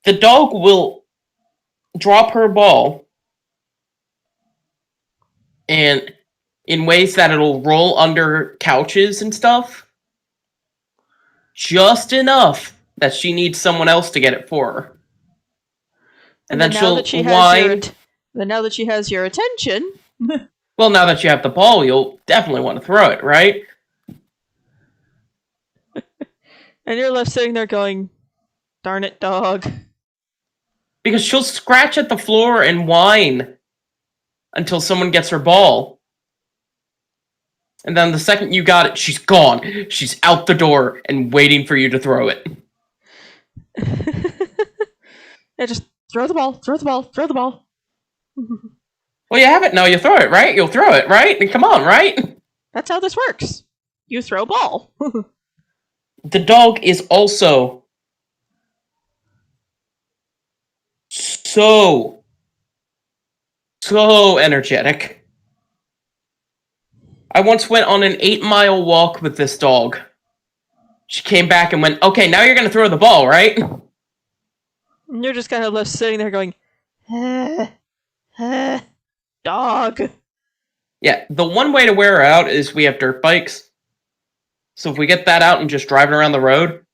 The dog will drop her ball and in ways that it'll roll under couches and stuff, just enough that she needs someone else to get it for her. And then she'll whine. Then now that she has your attention. Well, now that you have the ball, you'll definitely want to throw it, right? And you're left sitting there going, darn it, dog. Because she'll scratch at the floor and whine until someone gets her ball. And then the second you got it, she's gone. She's out the door and waiting for you to throw it. Yeah, just throw the ball, throw the ball, throw the ball. Well, you have it now. You throw it, right? You'll throw it, right? And come on, right? That's how this works. You throw ball. The dog is also so energetic. I once went on an 8-mile walk with this dog. She came back and went, okay, now you're going to throw the ball, right? And you're just kind of left sitting there going, dog. Yeah, the one way to wear her out is we have dirt bikes. So if we get that out and just drive it around the road,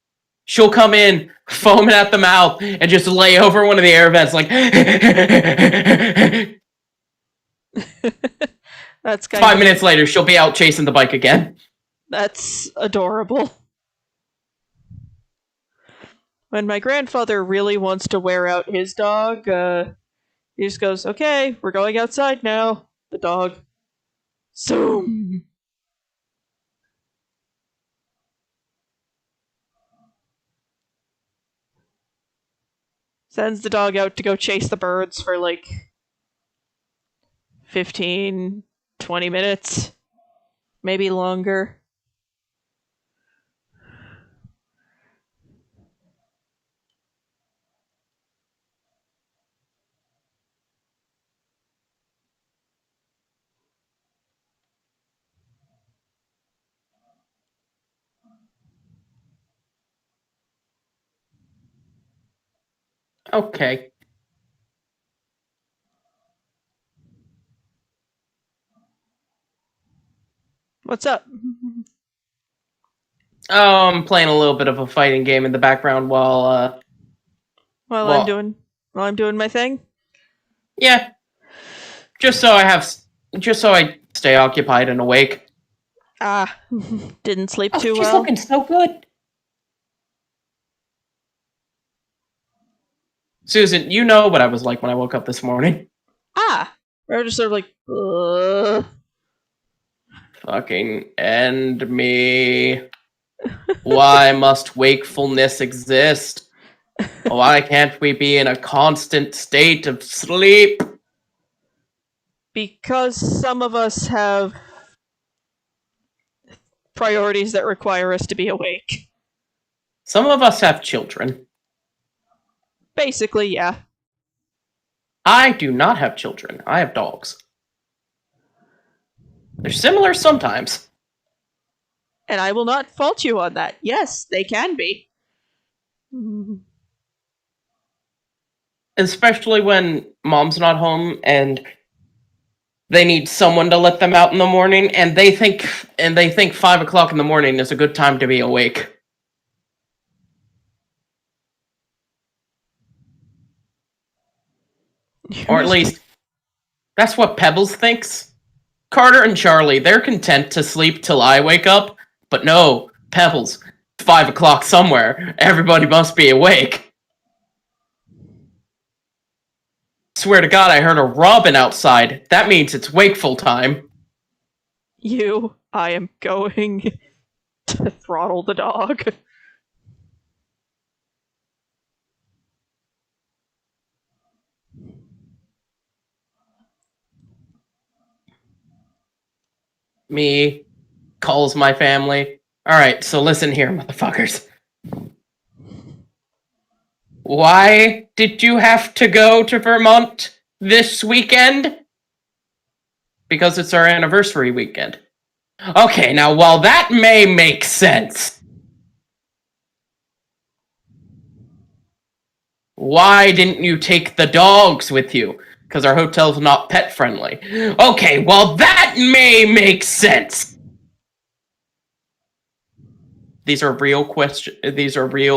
she'll come in, foaming at the mouth, and just lay over one of the air vents like... That's 5 minutes later, she'll be out chasing the bike again. That's adorable. When my grandfather really wants to wear out his dog, he just goes, okay, we're going outside now. The dog. Zoom. Sends the dog out to go chase the birds for like 15, 20 minutes. Maybe longer. Okay. What's up? Oh, I'm playing a little bit of a fighting game in the background While I'm well, doing my thing. yeah, just so I have, just so I stay occupied and awake. Ah, didn't sleep Oh, too she's well. looking so good. Susan, you know what I was like when I woke up this morning. Ah, we're just sort of like, ugh. Fucking end me. Why must wakefulness exist? Why can't we be in a constant state of sleep? Because some of us have priorities that require us to be awake. Some of us have children. Basically, yeah. I do not have children. I have dogs. They're similar sometimes. And I will not fault you on that. Yes, they can be. Especially when mom's not home and they need someone to let them out in the morning and they think 5 o'clock in the morning is a good time to be awake. Or at least that's what Pebbles thinks. Carter and Charlie, they're content to sleep till I wake up, but no, Pebbles, 5 o'clock somewhere. Everybody must be awake. Swear to God, I heard a robin outside. That means it's wakeful time. I am going to throttle the dog. Me calls my family. Alright, so listen here, motherfuckers. Why did you have to go to Vermont this weekend? Because it's our anniversary weekend. Okay, now while that may make sense, why didn't you take the dogs with you? Because our hotel's not pet friendly. Okay, well that may make sense. These are real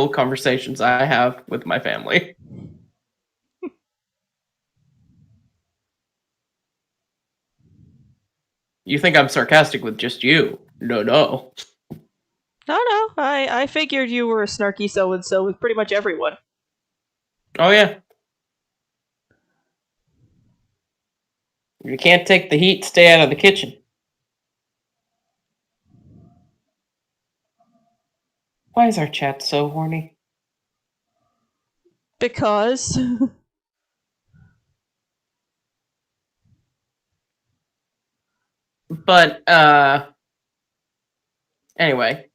conversations I have with my family. You think I'm sarcastic with just you? No, no. No, I figured you were a snarky so and so with pretty much everyone. Oh yeah. You can't take the heat, stay out of the kitchen. Why is our chat so horny? Because. But, anyway.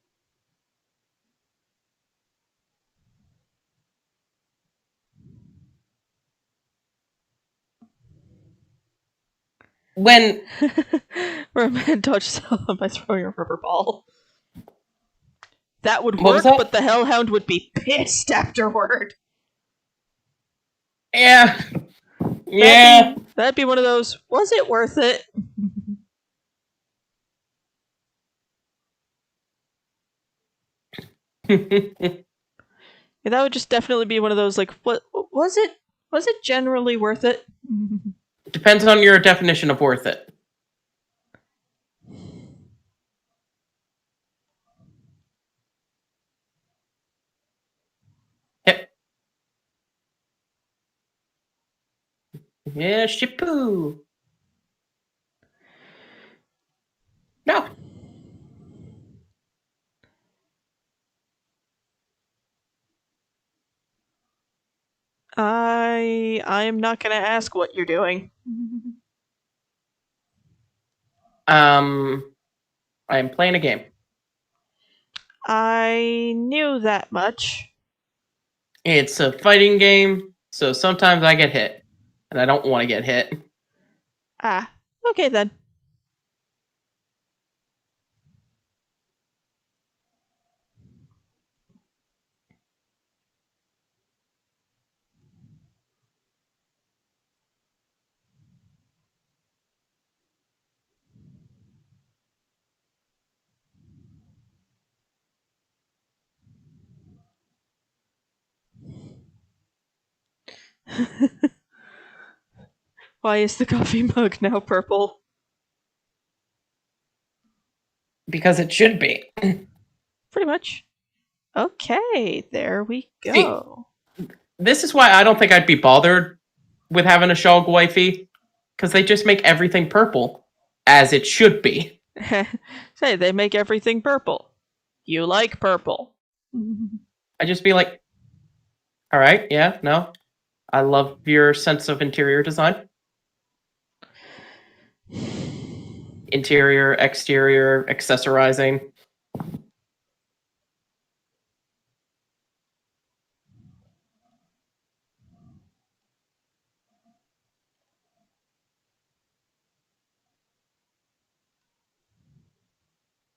When Roman dodged by throwing a rubber ball. That would what was work, that? but the Hellhound would be pissed afterward. Yeah. Yeah. That'd be one of those, was it worth it? Yeah, that would just definitely be one of those like, what was it? Was it generally worth it? Depends on your definition of worth it. Yep. Yeah, shipoo. No. I am not gonna ask what you're doing. I am playing a game. I knew that much. It's a fighting game, so sometimes I get hit. And I don't want to get hit. Ah, okay then. Why is the coffee mug now purple? Because it should be. Pretty much. Okay, there we See, go. this is why I don't think I'd be bothered with having a Shog wifey, because they just make everything purple, as it should be. Say, they make everything purple. You like purple. I'd just be like, all right, yeah, no, I love your sense of interior design. Interior, exterior, accessorizing.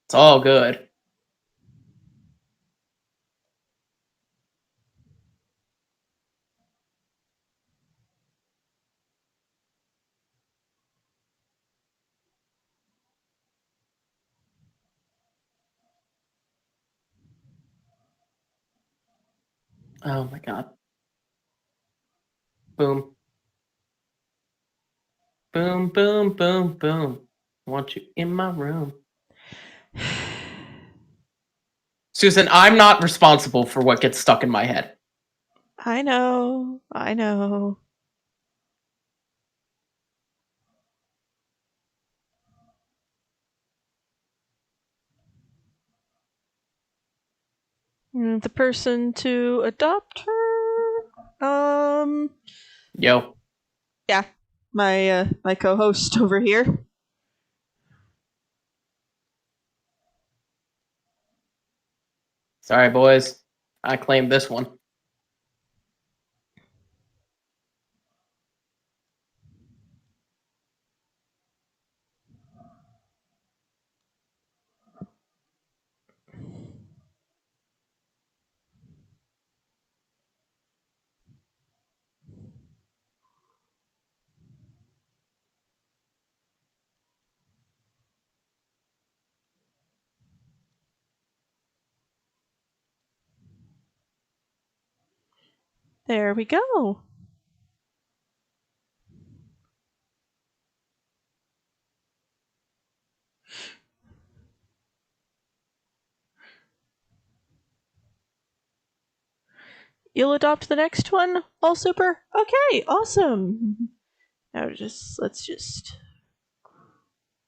It's all good. Oh my god. Boom. Boom, boom, boom, boom. I want you in my room. Susan, I'm not responsible for what gets stuck in my head. I know. I know. The person to adopt her? Yo. Yeah. My co-host over here. Sorry, boys. I claim this one. There we go. You'll adopt the next one? All super? Okay, awesome. Now let's just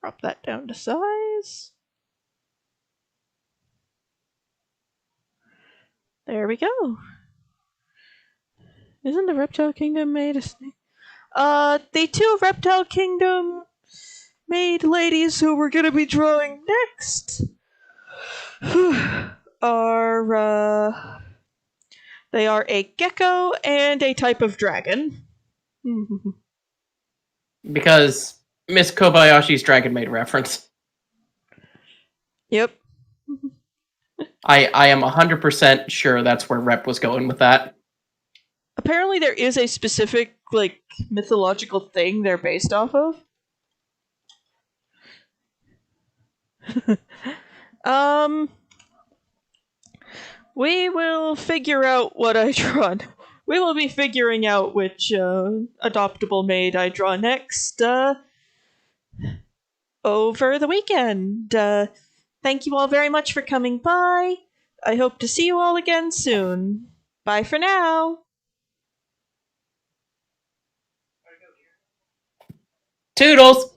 drop that down to size. There we go. Isn't the Reptile Kingdom made a snake? The two Reptile Kingdom maid ladies who we're gonna be drawing next are, they are a gecko and a type of dragon. Because Miss Kobayashi's Dragon Maid reference. Yep. I am 100% sure that's where Rep was going with that. Apparently there is a specific, like, mythological thing they're based off of. We will figure out what I draw. We will be figuring out which adoptable maid I draw next over the weekend. Thank you all very much for coming by. I hope to see you all again soon. Bye for now. Toodles!